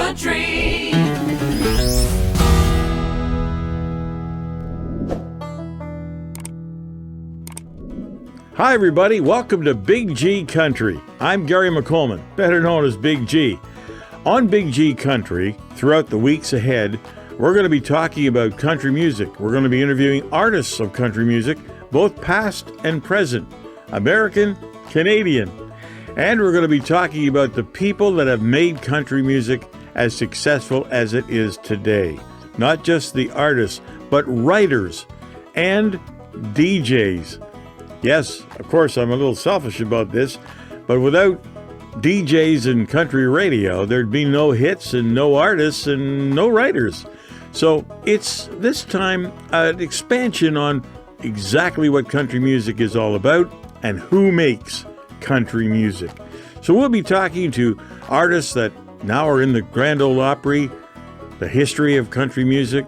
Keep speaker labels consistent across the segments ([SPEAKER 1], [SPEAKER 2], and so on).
[SPEAKER 1] Country.
[SPEAKER 2] Hi, everybody. Welcome to Big G Country. I'm Garry McColman, better known as Big G. On Big G Country, throughout the weeks ahead, we're going to be talking about country music. We're going to be interviewing artists of country music, both past and present, American, Canadian. And we're going to be talking about the people that have made country music as successful as it is today. Not just the artists, but writers and DJs. Yes, of course, I'm a little selfish about this, but without DJs and country radio, there'd be no hits and no artists and no writers. So it's this time an expansion on exactly what country music is all about and who makes country music. So we'll be talking to artists that now are in the Grand Ole Opry, the history of country music,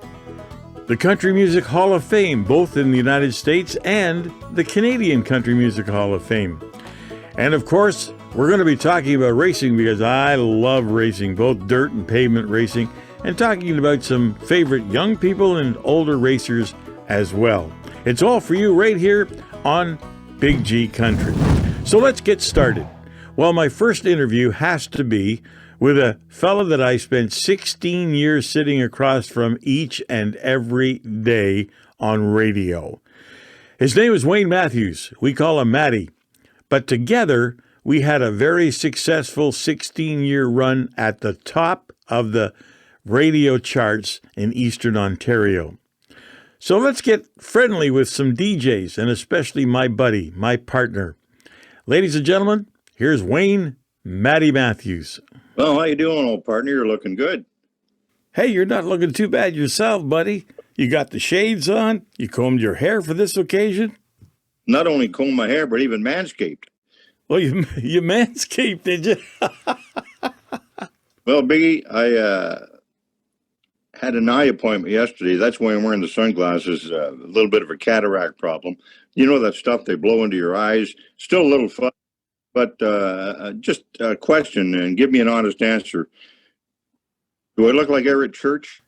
[SPEAKER 2] the Country Music Hall of Fame, both in the United States and the Canadian Country Music Hall of Fame. And of course, we're going to be talking about racing because I love racing, both dirt and pavement racing, and talking about some favorite young people and older racers as well. It's all for you right here on Big G Country. So let's get started. Well, my first interview has to be with a fellow that I spent 16 years sitting across from each and every day on radio. His name is Wayne Mathews. We call him Matty. But together, we had a very successful 16-year run at the top of the radio charts in Eastern Ontario. So let's get friendly with some DJs, and especially my buddy, my partner. Ladies and gentlemen, here's Wayne Matty Mathews.
[SPEAKER 3] Well, how you doing, old partner? You're looking good.
[SPEAKER 2] Hey, you're not looking too bad yourself, buddy. You got the shades on. You combed your hair for this occasion.
[SPEAKER 3] Not only combed my hair, but even manscaped.
[SPEAKER 2] Well, you manscaped, did you?
[SPEAKER 3] Well, Biggie, I had an eye appointment yesterday. That's why I'm wearing the sunglasses. A little bit of a cataract problem. You know that stuff they blow into your eyes? Still a little fun. But just a question, and give me an honest answer. Do I look like Eric Church?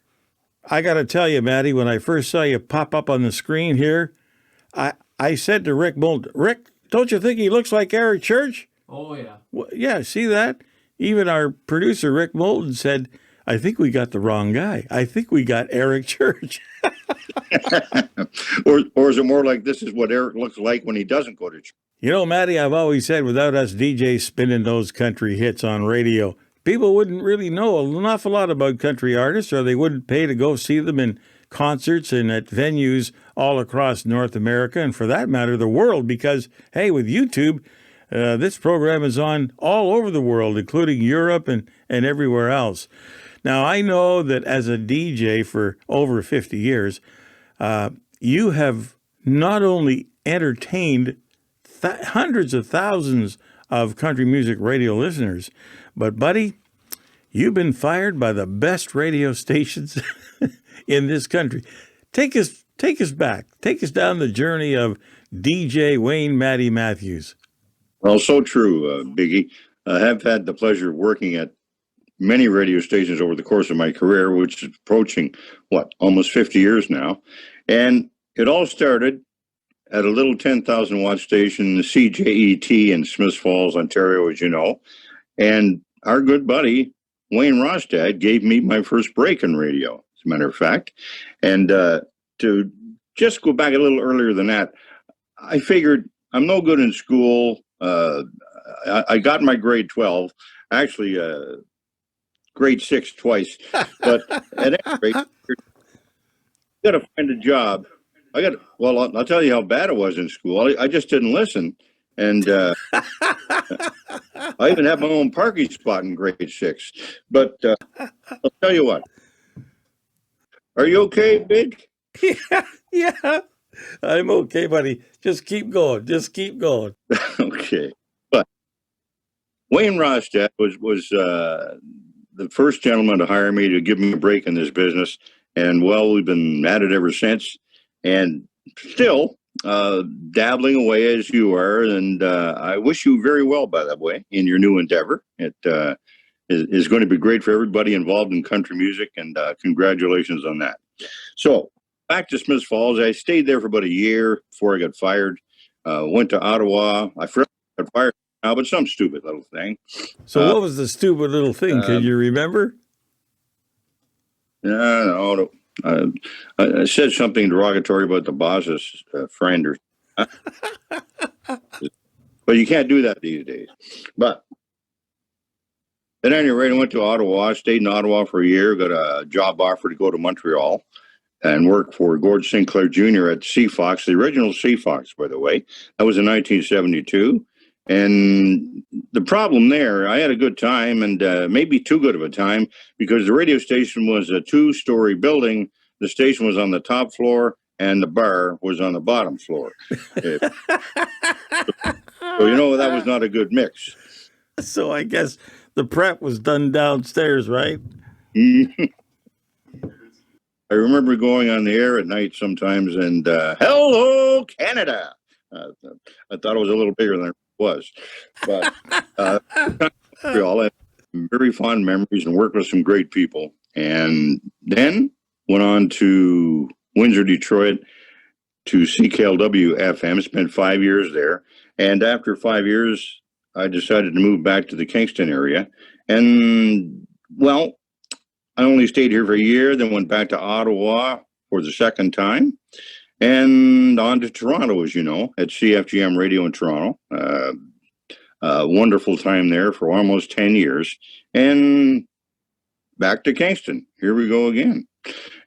[SPEAKER 2] I got to tell you, Matty, when I first saw you pop up on the screen here, I said to Rick Moulton, Rick, don't you think he looks like Eric Church?
[SPEAKER 1] Oh, yeah.
[SPEAKER 2] Well, yeah, see that? Even our producer, Rick Moulton, said, I think we got the wrong guy. I think we got Eric Church.
[SPEAKER 3] or is it more like this is what Eric looks like when he doesn't go to church?
[SPEAKER 2] You know, Matty, I've always said without us DJs spinning those country hits on radio, people wouldn't really know an awful lot about country artists, or they wouldn't pay to go see them in concerts and at venues all across North America, and for that matter, the world, because, hey, with YouTube, this program is on all over the world, including Europe and everywhere else. Now, I know that as a DJ for over 50 years, you have not only entertained hundreds of thousands of country music radio listeners, but, buddy, you've been fired by the best radio stations in this country. Take us back. Take us down the journey of DJ Wayne Matty Mathews.
[SPEAKER 3] Well, so true, Biggie. I have had the pleasure of working at many radio stations over the course of my career, which is approaching, almost 50 years now. And it all started at a little 10,000-watt station, the CJET in Smiths Falls, Ontario, as you know. And our good buddy, Wayne Rostad, gave me my first break in radio, as a matter of fact. And to just go back a little earlier than that, I figured I'm no good in school. I got my grade 12, actually grade 6 twice. But at any rate, you got to find a job. I'll tell you how bad it was in school. I just didn't listen. And I even had my own parking spot in grade 6. But I'll tell you what. Are you okay, Big?
[SPEAKER 2] Yeah. I'm okay, buddy. Just keep going.
[SPEAKER 3] Okay. But Wayne Rostad was the first gentleman to hire me to give me a break in this business. And, well, we've been at it ever since. And still dabbling away as you are. And I wish you very well, by the way, in your new endeavor. It is going to be great for everybody involved in country music, and congratulations on that. So back to Smiths Falls. I stayed there for about a year before I got fired. Went to Ottawa. I forgot I got fired now, but some stupid little thing.
[SPEAKER 2] So what was the stupid little thing? Can you remember?
[SPEAKER 3] No. I said something derogatory about the boss's friend, but you can't do that these days. But at any rate, I went to Ottawa. I stayed in Ottawa for a year. Got a job offer to go to Montreal and work for Gord Sinclair Jr. at Sea Fox, the original Sea Fox, by the way. That was in 1972. And the problem there, I had a good time, and maybe too good of a time, because the radio station was a 2-story building. The station was on the top floor, and the bar was on the bottom floor. So that was not a good mix.
[SPEAKER 2] So I guess the prep was done downstairs, right?
[SPEAKER 3] I remember going on the air at night sometimes, and hello, Canada. I thought it was a little bigger than it was. But we all had very fond memories and worked with some great people. And then went on to Windsor, Detroit, to CKLW FM, spent 5 years there. And after 5 years, I decided to move back to the Kingston area. And, well, I only stayed here for a year, then went back to Ottawa for the second time, and on to Toronto, as you know, at CFGM Radio in Toronto. Wonderful time there for almost 10 years. And back to Kingston. Here we go again.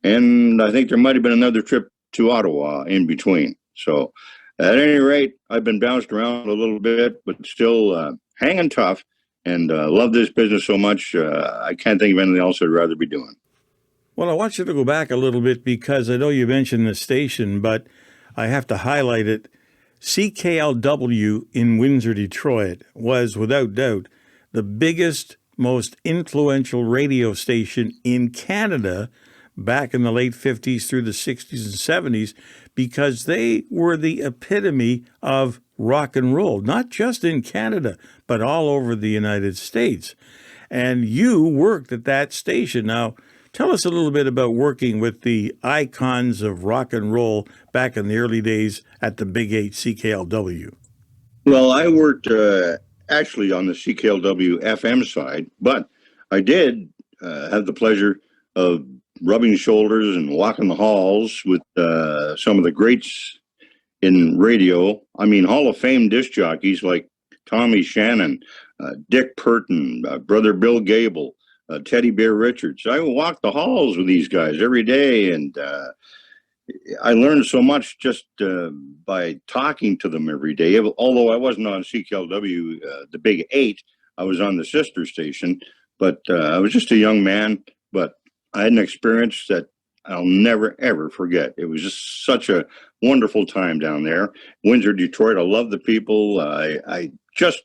[SPEAKER 3] And I think there might have been another trip to Ottawa in between. So at any rate, I've been bounced around a little bit, but still hanging tough. And love this business so much, I can't think of anything else I'd rather be doing.
[SPEAKER 2] Well, I want you to go back a little bit, because I know you mentioned the station, but I have to highlight it. CKLW in Windsor, Detroit was, without doubt, the biggest, most influential radio station in Canada back in the late 50s through the 60s and 70s, because they were the epitome of rock and roll, not just in Canada, but all over the United States. And you worked at that station. Now, tell us a little bit about working with the icons of rock and roll back in the early days at the Big 8 CKLW.
[SPEAKER 3] Well, I worked actually on the CKLW FM side, but I did have the pleasure of rubbing shoulders and walking the halls with some of the greats in radio. I mean, Hall of Fame disc jockeys like Tommy Shannon, Dick Purton, Brother Bill Gable, Teddy Bear Richards. I walked the halls with these guys every day, and I learned so much just by talking to them every day. Although I wasn't on CKLW, the Big 8, I was on the sister station, but I was just a young man, but I had an experience that I'll never, ever forget. It was just such a wonderful time down there. Windsor, Detroit, I love the people. I just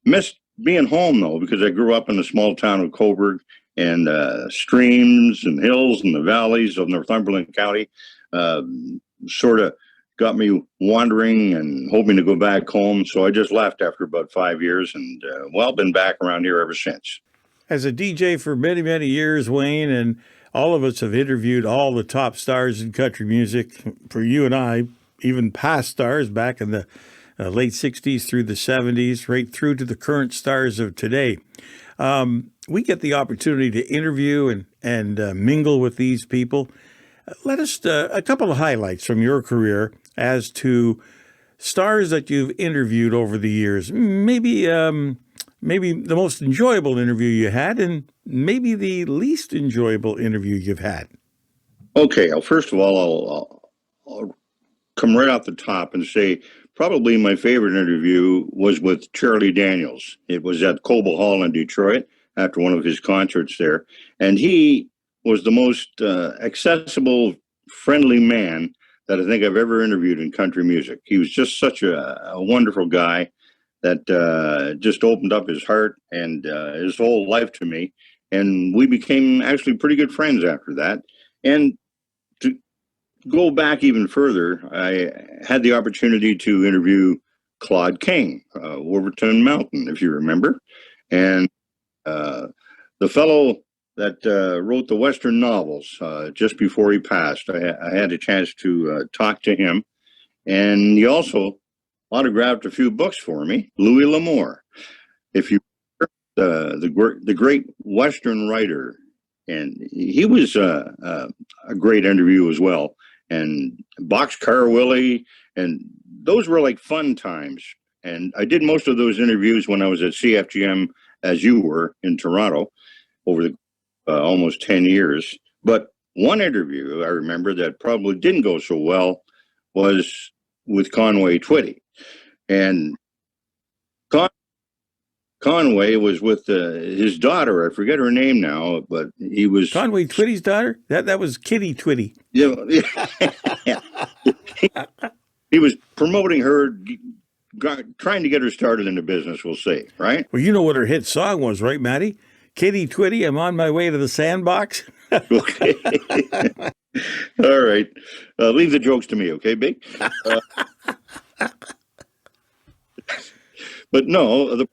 [SPEAKER 3] missed being home, though, because I grew up in the small town of Coburg, and streams and hills and the valleys of Northumberland County sort of got me wandering and hoping to go back home. So I just left after about 5 years, and, been back around here ever since.
[SPEAKER 2] As a DJ for many, many years, Wayne, and all of us have interviewed all the top stars in country music, for you and I, even past stars back in the late 60s through the 70s, right through to the current stars of today. We get the opportunity to interview and mingle with these people. Let us a couple of highlights from your career as to stars that you've interviewed over the years. Maybe the most enjoyable interview you had, and maybe the least enjoyable interview you've had.
[SPEAKER 3] Okay, well, first of all, I'll come right off the top and say probably my favorite interview was with Charlie Daniels. It was at Cobo Hall in Detroit after one of his concerts there. And he was the most accessible, friendly man that I think I've ever interviewed in country music. He was just such a wonderful guy that just opened up his heart and his whole life to me. And we became actually pretty good friends after that. And to go back even further, I had the opportunity to interview Claude King, Wolverton Mountain, if you remember. And the fellow that wrote the Western novels just before he passed. I had a chance to talk to him, and he also autographed a few books for me. Louis L'Amour, if you the great Western writer, and he was a great interview as well. And Boxcar Willie, and those were like fun times. And I did most of those interviews when I was at CFGM, as you were in Toronto, over the almost 10 years. But one interview I remember that probably didn't go so well was with Conway Twitty. And Conway was with his daughter. I forget her name now, but he was...
[SPEAKER 2] Conway Twitty's daughter? That was Kitty Twitty.
[SPEAKER 3] Yeah. He was promoting her, trying to get her started in the business, we'll say, right?
[SPEAKER 2] Well, you know what her hit song was, right, Matty? Kitty Twitty, I'm on my way to the sandbox.
[SPEAKER 3] Okay. All right. Leave the jokes to me, okay, Big? But no, the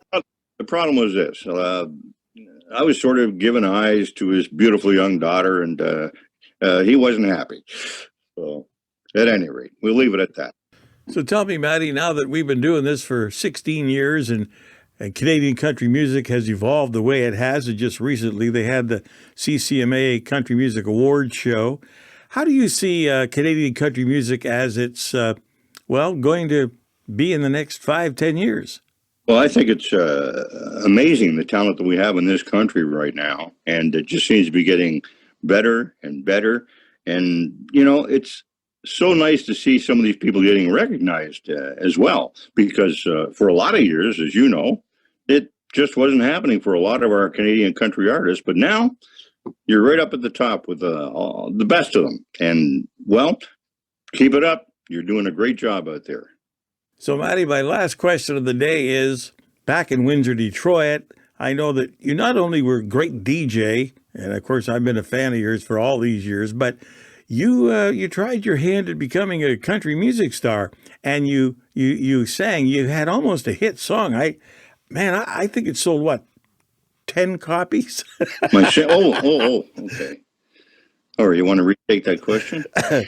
[SPEAKER 3] problem was this. I was sort of giving eyes to his beautiful young daughter, and he wasn't happy. So, at any rate, we'll leave it at that.
[SPEAKER 2] So tell me, Matty, now that we've been doing this for 16 years and Canadian country music has evolved the way it has, and just recently they had the CCMA Country Music Awards show. How do you see Canadian country music as it's, going to be in the next 5-10 years?
[SPEAKER 3] Well, I think it's amazing the talent that we have in this country right now, and it just seems to be getting better and better. And, it's so nice to see some of these people getting recognized as well, because for a lot of years, as you know, it just wasn't happening for a lot of our Canadian country artists. But now you're right up at the top with the best of them. And, well, keep it up. You're doing a great job out there.
[SPEAKER 2] So, Matty, my last question of the day is, back in Windsor, Detroit, I know that you not only were a great DJ, and of course I've been a fan of yours for all these years, but you tried your hand at becoming a country music star, and you sang. You had almost a hit song. I think it sold, what, 10 copies?
[SPEAKER 3] Okay. All right, you want to retake that question?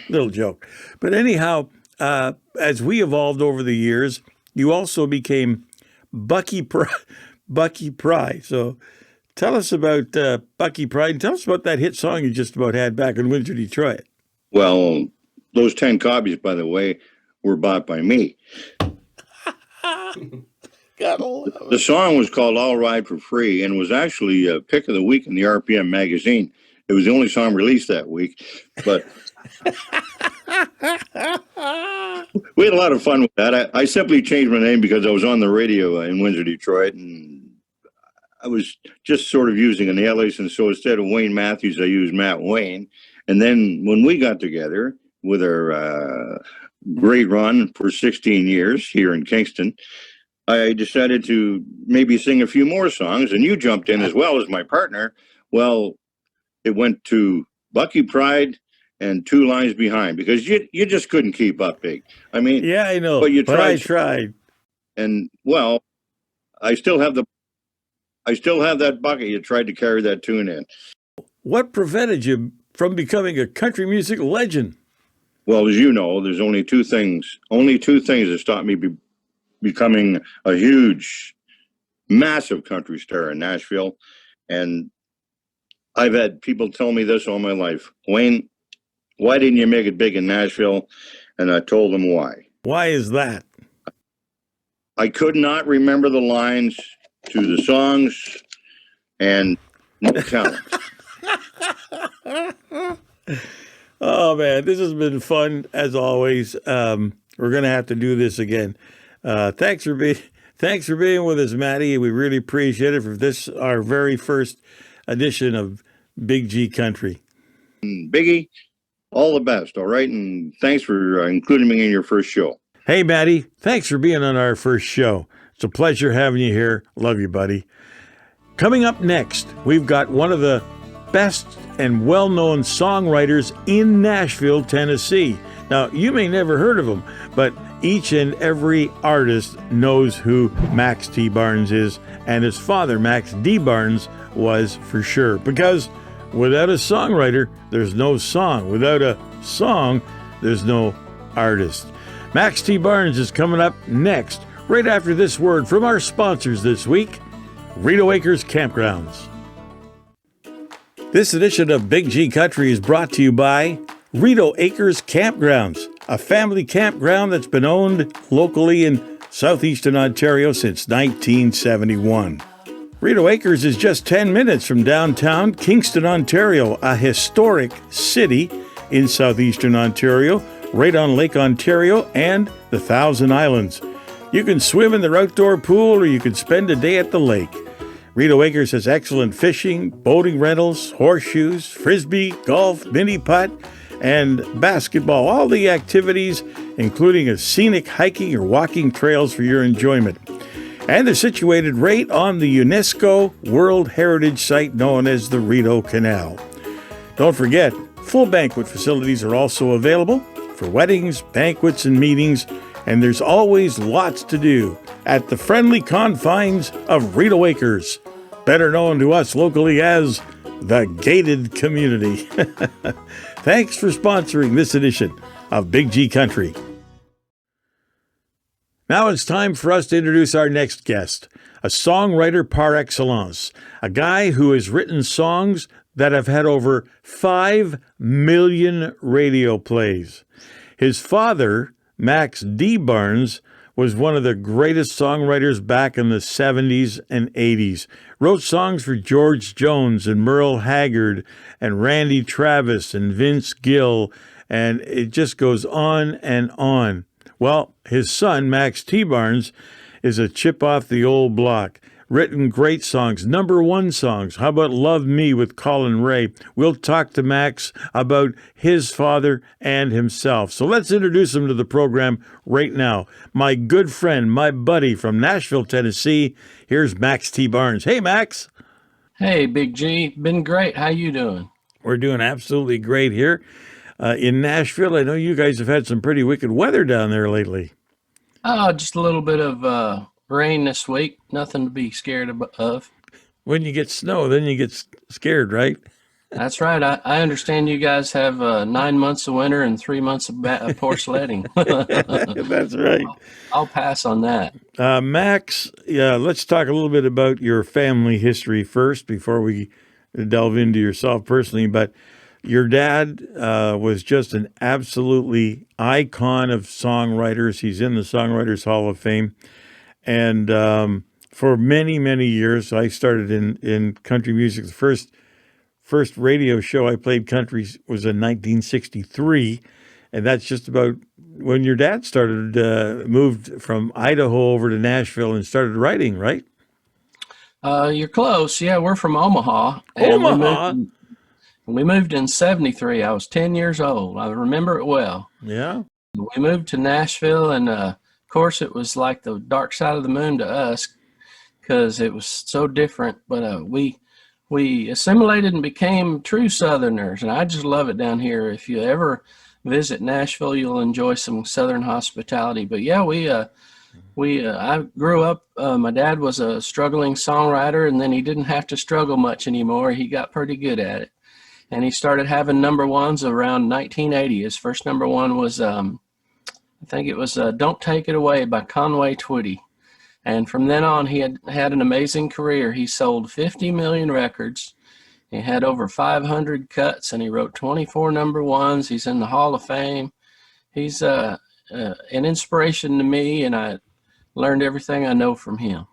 [SPEAKER 2] Little joke. But anyhow, as we evolved over the years, you also became Bucky Pry. So tell us about Bucky Pry, and tell us about that hit song you just about had back in Windsor, Detroit.
[SPEAKER 3] Well, those 10 copies, by the way, were bought by me. The song was called All Ride for Free and was actually a pick of the week in the RPM magazine. It was the only song released that week, but we had a lot of fun with that. I simply changed my name because I was on the radio in Windsor, Detroit, and I was just sort of using an alias, and so instead of Wayne Mathews, I used Matt Wayne. And then when we got together with our great run for 16 years here in Kingston, I decided to maybe sing a few more songs, and you jumped in as well as my partner. Well, it went to Bucky Pride and Two Lines Behind, because you just couldn't keep up, Big. I mean,
[SPEAKER 2] yeah, I know,
[SPEAKER 3] but
[SPEAKER 2] I tried.
[SPEAKER 3] And well, I still have that bucket. You tried to carry that tune in. What
[SPEAKER 2] prevented you from becoming a country music legend?
[SPEAKER 3] Well, as you know, there's only two things that stopped me becoming a huge, massive country star in Nashville. And I've had people tell me this all my life. Wayne, why didn't you make it big in Nashville? And I told them why.
[SPEAKER 2] Why is that?
[SPEAKER 3] I could not remember the lines to the songs, and no talent.
[SPEAKER 2] Oh, man, this has been fun, as always. We're going to have to do this again. Thanks for being with us, Matty. We really appreciate it for this, our very first edition of Big G Country.
[SPEAKER 3] Biggie, all the best, all right? And thanks for including me in your first show.
[SPEAKER 2] Hey, Matty, thanks for being on our first show. It's a pleasure having you here. Love you, buddy. Coming up next, we've got one of the best and well-known songwriters in Nashville, Tennessee. Now, you may never heard of him, but each and every artist knows who Max T. Barnes is, and his father, Max D. Barnes, was for sure. Because without a songwriter, there's no song. Without a song, there's no artist. Max T. Barnes is coming up next, right after this word from our sponsors this week, Reno Acres Campgrounds. This edition of Big G Country is brought to you by Reno Acres Campgrounds, a family campground that's been owned locally in southeastern Ontario since 1971. Reno Acres is just 10 minutes from downtown Kingston, Ontario, a historic city in southeastern Ontario, right on Lake Ontario and the Thousand Islands. You can swim in their outdoor pool or you can spend a day at the lake. Reno Acres has excellent fishing, boating rentals, horseshoes, frisbee, golf, mini putt, and basketball. All the activities, including a scenic hiking or walking trails for your enjoyment. And they're situated right on the UNESCO World Heritage Site known as the Reno Canal. Don't forget, full banquet facilities are also available for weddings, banquets, and meetings, and there's always lots to do at the friendly confines of Reno Acres, better known to us locally as the Gated Community. Thanks for sponsoring this edition of Big G Country. Now it's time for us to introduce our next guest, a songwriter par excellence, a guy who has written songs that have had over 5 million radio plays. His father, Max D. Barnes, was one of the greatest songwriters back in the 70s and 80s. Wrote songs for George Jones and Merle Haggard and Randy Travis and Vince Gill, and it just goes on and on. Well, his son, Max T. Barnes, is a chip off the old block. Written great songs, #1 songs. How about Love Me with Colin Ray? We'll talk to Max about his father and himself. So let's introduce him to the program right now. My good friend, my buddy from Nashville, Tennessee. Here's Max T. Barnes. Hey, Max.
[SPEAKER 1] Hey, Big G. Been great. How you doing?
[SPEAKER 2] We're doing absolutely great here. In Nashville, I know you guys have had some pretty wicked weather down there lately.
[SPEAKER 1] Oh, just a little bit of rain this week. Nothing to be scared of.
[SPEAKER 2] When you get snow, then you get scared, right?
[SPEAKER 1] That's right. I understand you guys have 9 months of winter and 3 months of poor sledding.
[SPEAKER 2] That's right.
[SPEAKER 1] I'll pass on that.
[SPEAKER 2] Max, let's talk a little bit about your family history first before we delve into yourself personally. But your dad was just an absolutely icon of songwriters. He's in the Songwriters Hall of Fame. And for many, many years, I started in country music. The first radio show I played country was in 1963. And that's just about when your dad moved from Idaho over to Nashville and started writing, right?
[SPEAKER 1] You're close. Yeah, we're from Omaha. And
[SPEAKER 2] Omaha?
[SPEAKER 1] We moved in 73. I was 10 years old. I remember it well.
[SPEAKER 2] Yeah.
[SPEAKER 1] We moved to Nashville, and of course, it was like the dark side of the moon to us because it was so different. But we assimilated and became true Southerners, and I just love it down here. If you ever visit Nashville, you'll enjoy some Southern hospitality. But yeah, I grew up. My dad was a struggling songwriter, and then he didn't have to struggle much anymore. He got pretty good at it. And he started having #1s around 1980. His first #1 was, I think it was Don't Take It Away by Conway Twitty. And from then on, he had an amazing career. He sold 50 million records. He had over 500 cuts, and he wrote 24 #1s. He's in the Hall of Fame. He's an inspiration to me, and I learned everything I know from him.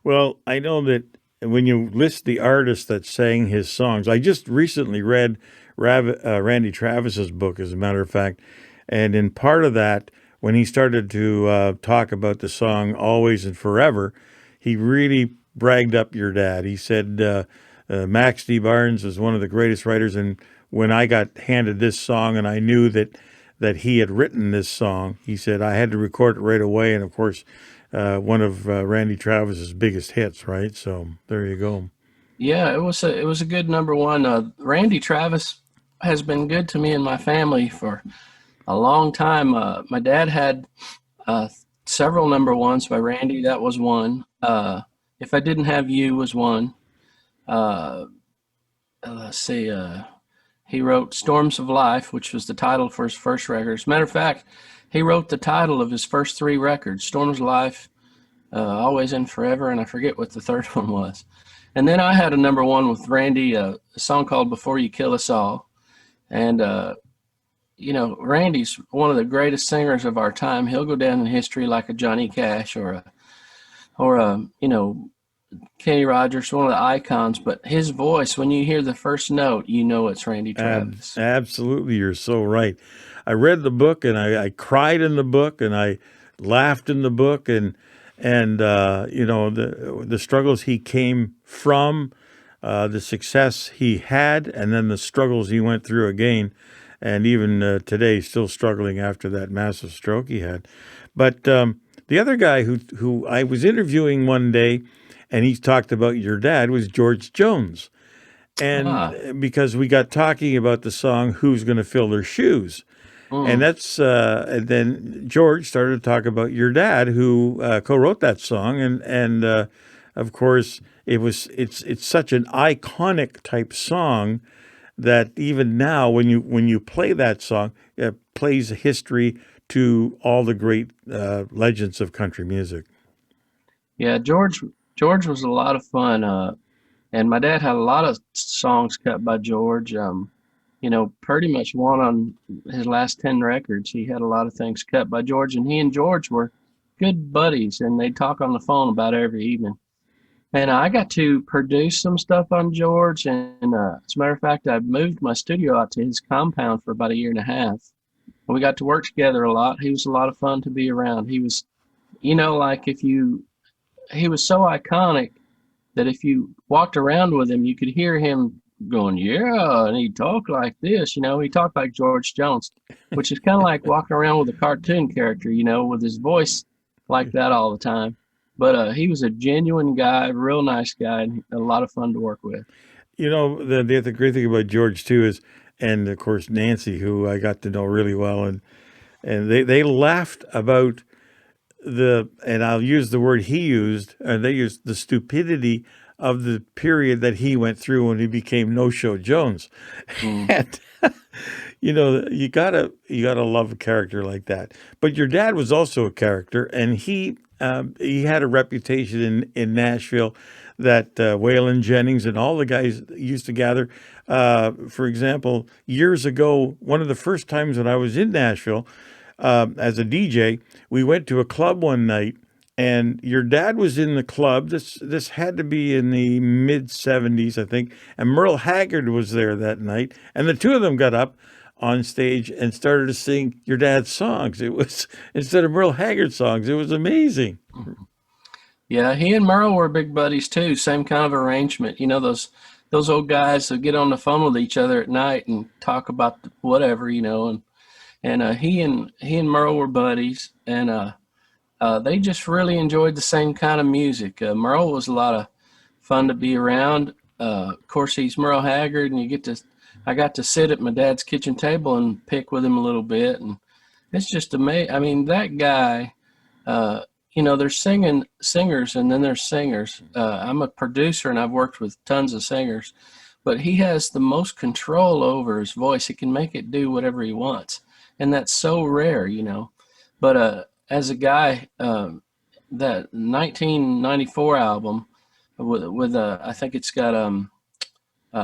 [SPEAKER 2] Well, I know that when you list the artists that sang his songs, I just recently read Randy Travis's book, as a matter of fact, and in part of that, when he started to talk about the song Always and Forever, he really bragged up your dad. He said Max D. Barnes was one of the greatest writers, and when I got handed this song and I knew that he had written this song, he said I had to record it right away, and of course, one of Randy Travis's biggest hits, right? So there you go.
[SPEAKER 1] Yeah, it was a good #1. Randy Travis has been good to me and my family for a long time. My dad had several #1s by Randy. That was one. If I Didn't Have You was one. Uh, let's see. He wrote "Storms of Life," which was the title for his first record. As a matter of fact, he wrote the title of his first three records: "Storms of Life," "Always and Forever," and I forget what the third one was. And then I had a number one with Randy, a song called "Before You Kill Us All." And Randy's one of the greatest singers of our time. He'll go down in history like a Johnny Cash or Kenny Rogers, one of the icons. But his voice, when you hear the first note, you know it's Randy Travis.
[SPEAKER 2] Absolutely, you're so right. I read the book and I cried in the book and I laughed in the book and the struggles he came from, the success he had, and then the struggles he went through again, and even today still struggling after that massive stroke he had. But the other guy who I was interviewing one day, and he talked about your dad, was George Jones. And because we got talking about the song "Who's Gonna Fill Their Shoes," and that's and then George started to talk about your dad, who co-wrote that song, and of course it's such an iconic type song that even now when you play that song, it plays history to all the great legends of country music.
[SPEAKER 1] Yeah, George was a lot of fun. And my dad had a lot of songs cut by George. Pretty much one on his last 10 records. He had a lot of things cut by George, and he and George were good buddies, and they'd talk on the phone about every evening. And I got to produce some stuff on George, and as a matter of fact, I moved my studio out to his compound for about a year and a half. And we got to work together a lot. He was a lot of fun to be around. He was, like he was so iconic that if you walked around with him, you could hear him going, yeah, and he'd talk like this, he talked like George Jones, which is kind of like walking around with a cartoon character, with his voice like that all the time. But he was a genuine guy, real nice guy, and a lot of fun to work with.
[SPEAKER 2] The great thing about George too is, and of course Nancy, who I got to know really well, and they laughed about and I'll use the word he used, and they used the stupidity of the period that he went through when he became No Show Jones. And you gotta love a character like that. But your dad was also a character, and he had a reputation in Nashville that Waylon Jennings and all the guys used to gather. For example, years ago, one of the first times when I was in Nashville as a DJ, we went to a club one night, and your dad was in the club. This had to be in the mid '70s, I think. And Merle Haggard was there that night, and the two of them got up on stage and started to sing your dad's songs. It was, instead of Merle Haggard songs, it was amazing.
[SPEAKER 1] Yeah, he and Merle were big buddies too. Same kind of arrangement. Those old guys that get on the phone with each other at night and talk about whatever, and he and Merle were buddies, and they just really enjoyed the same kind of music. Merle was a lot of fun to be around. Of course, he's Merle Haggard, and I got to sit at my dad's kitchen table and pick with him a little bit, and it's just amazing. I mean, that guy. There's singers, and then there's singers. I'm a producer, and I've worked with tons of singers, but he has the most control over his voice. He can make it do whatever he wants, and that's so rare, But as a guy, that 1994 album with I think it's got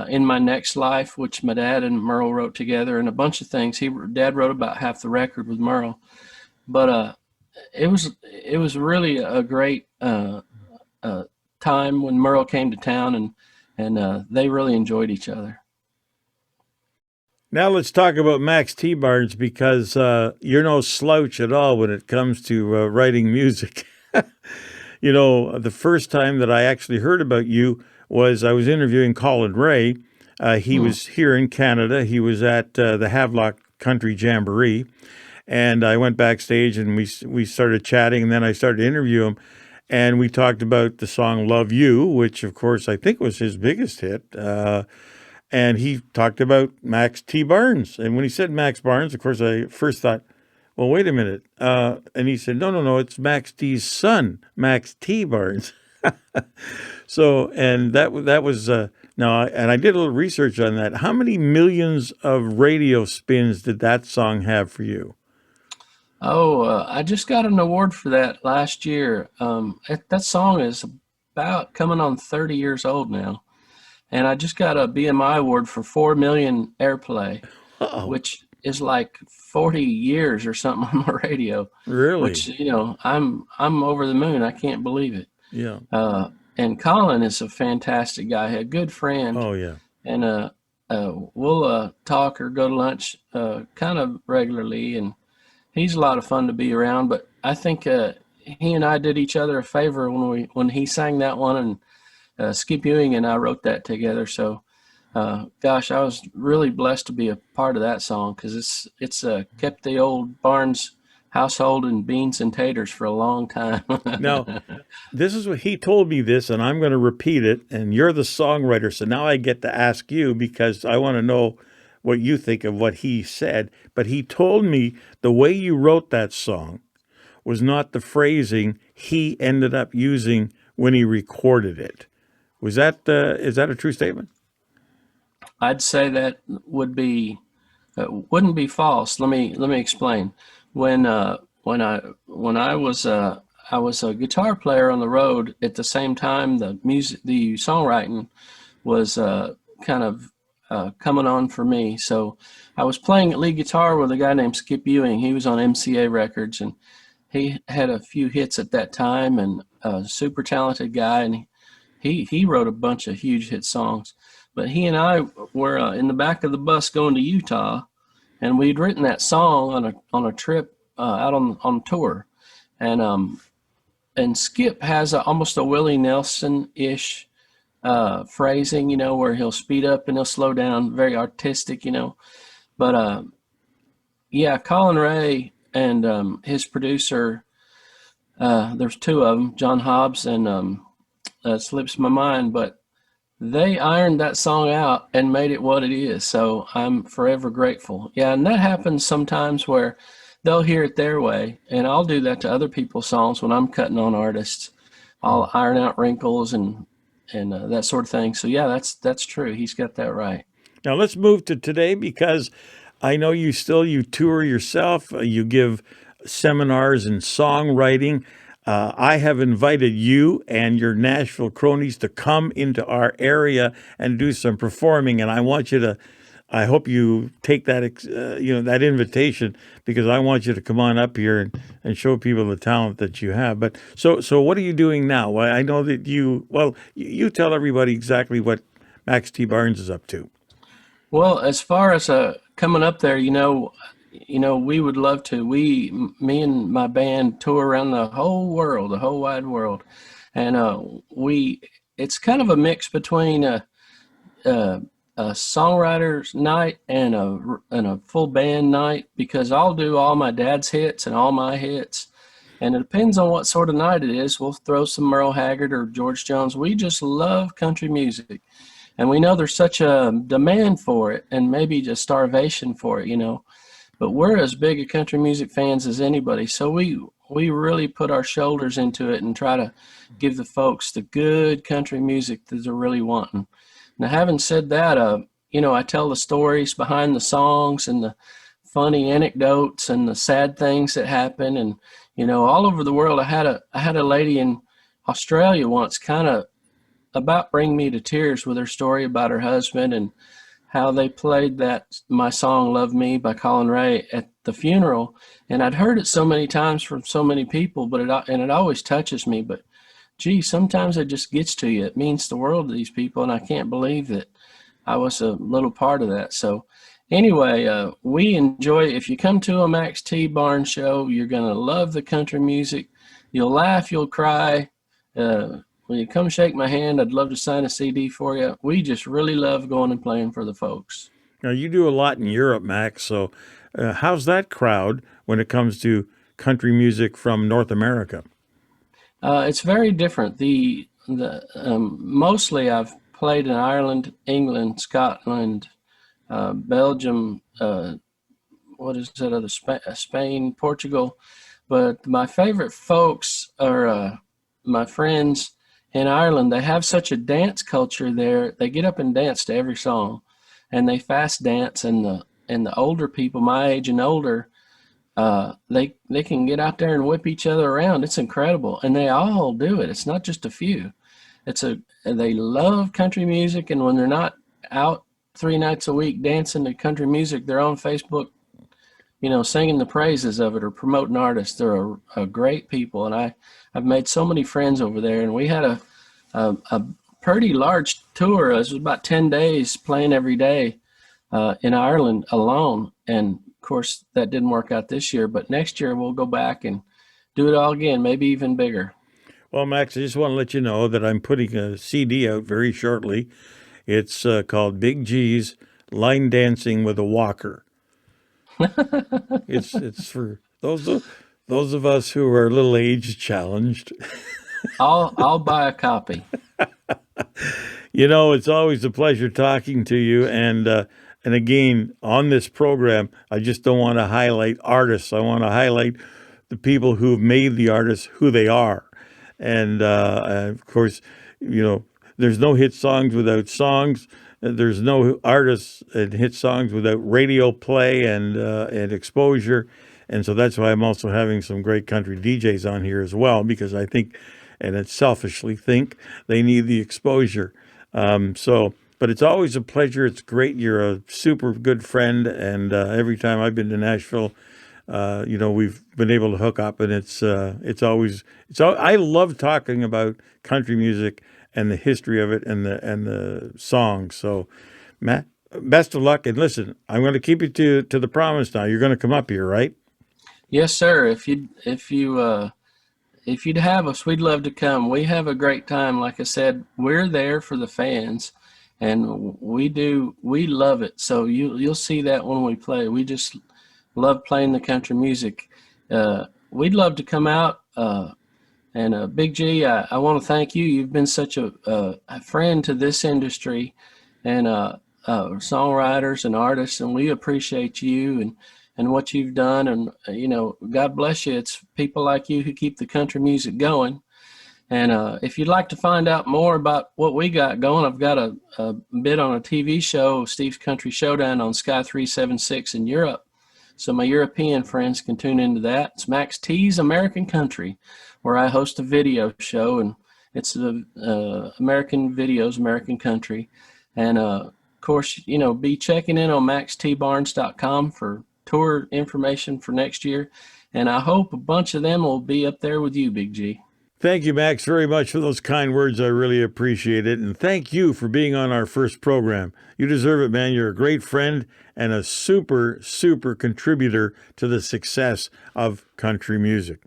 [SPEAKER 1] In My Next Life, which my dad and Merle wrote together, and a bunch of things. Dad wrote about half the record with Merle, but it was really a great time when Merle came to town, and they really enjoyed each other.
[SPEAKER 2] Now let's talk about Max T. Barnes, because you're no slouch at all when it comes to writing music. The first time that I actually heard about you was I was interviewing Colin Ray. He was here in Canada. He was at the Havelock Country Jamboree. And I went backstage and we started chatting, and then I started to interview him. And we talked about the song Love You, which, of course, I think was his biggest hit. And he talked about Max T. Barnes. And when he said Max Barnes, of course, I first thought, well, wait a minute. And he said, no, it's Max T's son, Max T. Barnes. So, and that was now, and I did a little research on that. How many millions of radio spins did that song have for you?
[SPEAKER 1] Oh, I just got an award for that last year. That song is about coming on 30 years old now. And I just got a BMI award for 4 million airplay,
[SPEAKER 2] Oh,
[SPEAKER 1] which is like 40 years or something on the radio, which,
[SPEAKER 2] really?
[SPEAKER 1] I'm over the moon. I can't believe it.
[SPEAKER 2] Yeah.
[SPEAKER 1] And Colin is a fantastic guy, a good friend,
[SPEAKER 2] Oh, yeah.
[SPEAKER 1] and we'll talk or go to lunch kind of regularly, and he's a lot of fun to be around. But I think he and I did each other a favor when he sang that one, and Skip Ewing and I wrote that together. So, gosh, I was really blessed to be a part of that song because it's kept the old Barnes household in beans and taters for a long time.
[SPEAKER 2] Now, this is what he told me this, and I'm going to repeat it. And you're the songwriter, so now I get to ask you because I want to know what you think of what he said. But he told me the way you wrote that song was not the phrasing he ended up using when he recorded it. Was that is that a true statement?
[SPEAKER 1] I'd say that wouldn't be false. Let me explain. When I was a guitar player on the road at the same time the songwriting was kind of coming on for me. So I was playing lead guitar with a guy named Skip Ewing. He was on MCA Records, and he had a few hits at that time, and a super talented guy, and he wrote a bunch of huge hit songs. But he and I were in the back of the bus going to Utah, and we'd written that song on a trip out on tour, and Skip has almost a Willie Nelson ish phrasing, where he'll speed up and he'll slow down, very artistic, But yeah, Colin Ray and his producer, there's two of them, John Hobbs and slips my mind, but they ironed that song out and made it what it is. So I'm forever grateful. Yeah, and that happens sometimes where they'll hear it their way, and I'll do that to other people's songs when I'm cutting on artists. I'll iron out wrinkles and that sort of thing. So yeah, that's true. He's got that right.
[SPEAKER 2] Now let's move to today because I know you tour yourself. You give seminars in songwriting. I have invited you and your Nashville cronies to come into our area and do some performing, and I want you to. I hope you take that, that invitation because I want you to come on up here and show people the talent that you have. But so what are you doing now? Well, I know that you tell everybody exactly what Max T. Barnes is up to.
[SPEAKER 1] Well, as far as coming up there, we would love to. Me and my band tour around the whole world, the whole wide world, and it's kind of a mix between a songwriter's night and a full band night, because I'll do all my dad's hits and all my hits, and it depends on what sort of night it is. We'll throw some Merle Haggard or George Jones. We just love country music, and we know there's such a demand for it and maybe just starvation for it, but we're as big a country music fans as anybody, so we really put our shoulders into it and try to give the folks the good country music that they're really wanting. Now, having said that, I tell the stories behind the songs and the funny anecdotes and the sad things that happen, and all over the world. I had a lady in Australia once kind of about bring me to tears with her story about her husband and how they played my song "Love Me" by Colin Ray at the funeral, and I'd heard it so many times from so many people, but it always touches me. But gee, sometimes it just gets to you. It means the world to these people, and I can't believe that I was a little part of that. So anyway, we enjoy, if you come to a Max T. Barnes show, you're going to love the country music. You'll laugh, you'll cry. When you come shake my hand, I'd love to sign a CD for you. We just really love going and playing for the folks.
[SPEAKER 2] Now you do a lot in Europe, Max. So how's that crowd when it comes to country music from North America?
[SPEAKER 1] It's very different. Mostly I've played in Ireland, England, Scotland, Belgium, what is that other, Spain, Portugal. But my favorite folks are my friends in Ireland, they have such a dance culture there. They get up and dance to every song, and they fast dance. And the older people, my age and older, they can get out there and whip each other around. It's incredible, and they all do it. It's not just a few. They love country music, and when they're not out 3 nights a week dancing to country music, they're on Facebook, singing the praises of it or promoting artists. They're a great people, and I've made so many friends over there. And we had a pretty large tour. It was about 10 days playing every day in Ireland alone. And of course, that didn't work out this year, but next year we'll go back and do it all again, maybe even bigger.
[SPEAKER 2] Well, Max, I just want to let you know that I'm putting a CD out very shortly. It's called Big G's Line Dancing with a Walker. It's for those of us who are a little age challenged.
[SPEAKER 1] I'll buy a copy.
[SPEAKER 2] It's always a pleasure talking to you. And again, on this program, I just don't want to highlight artists. I want to highlight the people who've made the artists who they are. And of course, there's no hit songs without songs. There's no artists and hit songs without radio play and exposure. And so that's why I'm also having some great country DJs on here as well, because I think, and I selfishly think, they need the exposure. But it's always a pleasure. It's great. You're a super good friend. And every time I've been to Nashville, we've been able to hook up, and I love talking about country music and the history of it and the songs. So, Matt, best of luck. And listen, I'm going to keep you to the promise now. You're going to come up here, right?
[SPEAKER 1] Yes, sir. If you'd have us, we'd love to come. We have a great time. Like I said, we're there for the fans, and we love it. So you'll see that when we play. We just love playing the country music. We'd love to come out. And Big G, I want to thank you. You've been such a friend to this industry and songwriters and artists, and we appreciate you and what you've done. And, God bless you. It's people like you who keep the country music going. And if you'd like to find out more about what we got going, I've got a bit on a TV show, Steve's Country Showdown on Sky 376 in Europe. So my European friends can tune into that. It's Max T's American Country, where I host a video show, and it's American videos, American country. And, of course, be checking in on maxtbarnes.com for tour information for next year. And I hope a bunch of them will be up there with you, Big G.
[SPEAKER 2] Thank you, Max, very much for those kind words. I really appreciate it. And thank you for being on our first program. You deserve it, man. You're a great friend and a super, super contributor to the success of country music.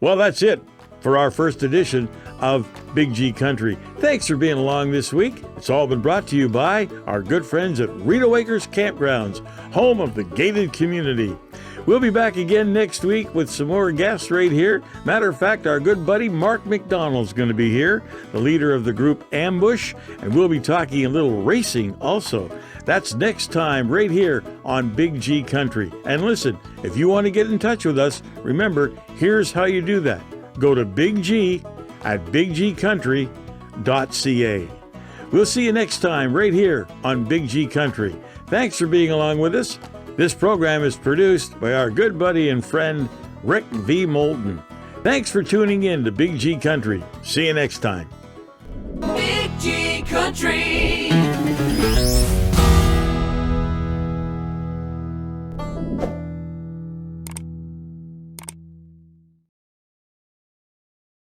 [SPEAKER 2] Well, that's it for our first edition of Big G Country. Thanks for being along this week. It's all been brought to you by our good friends at Reno Acres Campgrounds, home of the gated community. We'll be back again next week with some more guests right here. Matter of fact, our good buddy Mark McDonald's going to be here, the leader of the group Ambush, and we'll be talking a little racing also. That's next time right here on Big G Country. And listen, if you want to get in touch with us, remember, here's how you do that. Go to Big G at biggcountry.ca. We'll see you next time right here on Big G Country. Thanks for being along with us. This program is produced by our good buddy and friend, Rick V. Moulton. Thanks for tuning in to Big G Country. See you next time.